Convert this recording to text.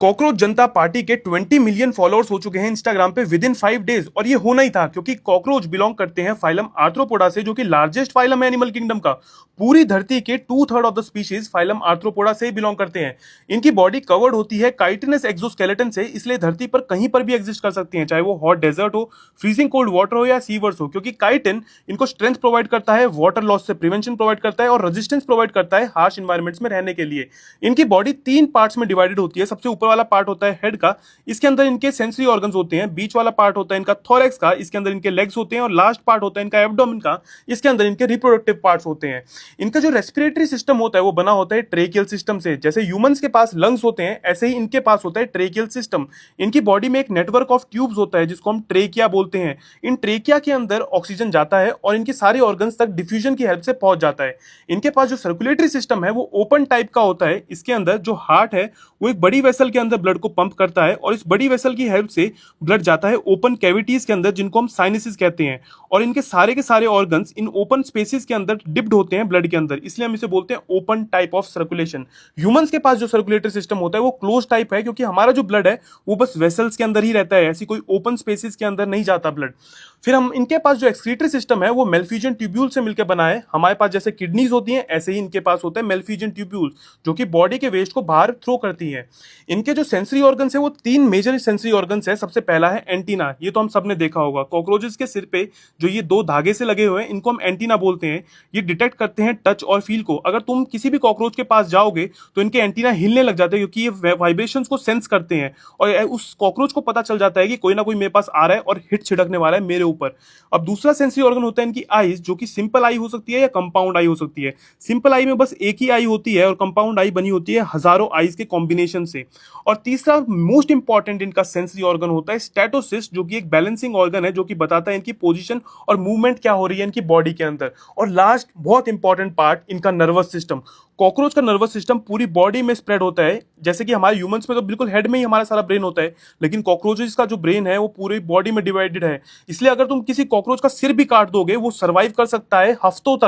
Cockroach जनता party के 20 million followers हो चुके हैं इंस्टाग्राम पे विद इन 5 डेज। और ये होना ही था क्योंकि कॉकरोच बिलोंग करते हैं फाइलम आर्थ्रोपोडा से, जो कि लार्जेस्ट फाइलम है एनिमल किंगडम का। पूरी धरती के 2/3 of the species phylum arthropoda से ही बिलोंग करते हैं। इनकी बॉडी कवर्ड होती है काइटिनस एक्सोस्केलेटन से, इसलिए धरती पर कहीं पर भी एग्जिस्ट कर सकती हैं, चाहे वो हॉट डेजर्ट हो, फ्रीजिंग कोल्ड वाटर हो या सीवर्स हो, क्योंकि काइटिन इनको स्ट्रेंथ प्रोवाइड करता है, वाटर लॉस से प्रिवेंशन प्रोवाइड करता है और रेजिस्टेंस प्रोवाइड करता है हार्श इन्वायरमेंट्स में रहने के लिए। इनकी बॉडी 3 पार्ट्स में डिवाइडेड होती है। सबसे ऊपर वाला पार्ट होता है हेड का, इसके अंदर इनके सेंसरी ऑर्गन्स होते हैं। बीच वाला पार्ट होता है इनका थोरैक्स का, इसके अंदर इनके लेग्स होते हैं। और लास्ट पार्ट होता है इनका एब्डोमेन का, इसके अंदर इनके रिप्रोडक्टिव पार्ट्स होते हैं। इनका जो रेस्पिरेटरी सिस्टम होता है वो बना होता है ट्रेकियल सिस्टम से। जैसे ह्यूमंस के पास लंग्स होते हैं, ऐसे ही इनके पास होता है ट्रेकियल सिस्टम। इनकी बॉडी में एक नेटवर्क ऑफ ट्यूब्स होता है जिसको हम ट्रेकिया बोलते हैं। इन ट्रेकिया के अंदर ऑक्सीजन जाता है और इनके सारे ऑर्गन्स तक डिफ्यूजन की हेल्प से पहुंच जाता है। इनके पास जो सर्कुलेटरी सिस्टम है वो ओपन टाइप का होता है। इसके अंदर जो हार्ट है वो एक बड़ी वेसल के अंदर ब्लड को पंप करता है और इस बड़ी वेसल की हेल्प से ब्लड जाता है ओपन कैविटीज के अंदर, जिनको हम साइनसेस कहते हैं। और इनके सारे ऑर्गन्स इन ओपन स्पेसेस के अंदर डिप्ड होते हैं ब्लड के अंदर, इसलिए हम इसे बोलते हैं open type of circulation. Humans के पास जो सर्कुलेटरी सिस्टम होता है वो क्लोज टाइप है, क्योंकि हमारा जो ब्लड है वो बस वेसल्स के अंदर ही रहता है, ऐसी कोई ओपन स्पेसेस के अंदर नहीं जाता ब्लड। फिर हम इनके पास जो एक्सक्रीटरी सिस्टम है वो मेलफिजियन ट्यूब्यूल से मिलकर बना है। हमारे पास जैसे किडनीज होती हैं, ऐसे ही इनके पास होता है मेलफिजियन ट्यूब्यूल, जो कि बॉडी के वेस्ट को बाहर थ्रो करती है। इनके जो सेंसरी ऑर्गन्स है वो 3 मेजर सेंसरी ऑर्गन्स है। सबसे पहला है एंटीना, ये तो हम सबने देखा होगा। कॉकरोचेस के सिर पे जो ये 2 धागे से लगे हुए हैं, इनको हम एंटीना बोलते हैं। ये डिटेक्ट करते हैं टच और फील को। अगर तुम किसी भी कॉकरोच के पास जाओगे तो इनके एंटीना हिलने लग जाते हैं, क्योंकि ये वाइब्रेशंस को सेंस करते हैं और उस कॉकरोच को पता चल जाता है कि कोई ना कोई मेरे पास आ रहा है और हिट छिड़कने वाला है मेरे ऊपर। अब दूसरा सेंसरी ऑर्गन होता है इनकी आईज, जो कि सिंपल आई हो सकती है या कंपाउंड आई हो सकती है। सिंपल आई में बस एक ही आई होती है और कंपाउंड आई बनी होती है हजारों आईज के कॉम्बिनेशन से। और तीसरा मोस्ट इंपॉर्टेंट इनका सेंसरी ऑर्गन होता है स्टैटोसिस, जो कि एक बैलेंसिंग ऑर्गन है, जो कि बताता है इनकी पोजीशन और मूवमेंट क्या हो रही है इनकी बॉडी के अंदर। और लास्ट बहुत इंपॉर्टेंट पार्ट इनका नर्वस सिस्टम। कॉकरोच का नर्वस सिस्टम पूरी बॉडी में स्प्रेड होता है। जैसे कि हमारे ह्यूमंस में तो बिल्कुल हेड में ही हमारा सारा ब्रेन होता है, लेकिन कॉकरोचेस का जो ब्रेन है वो पूरी बॉडी में डिवाइडेड है। इसलिए अगर तुम किसी कॉकरोच का सिर भी काट दोगे वो सर्वाइव कर सकता है हफ्तों तक,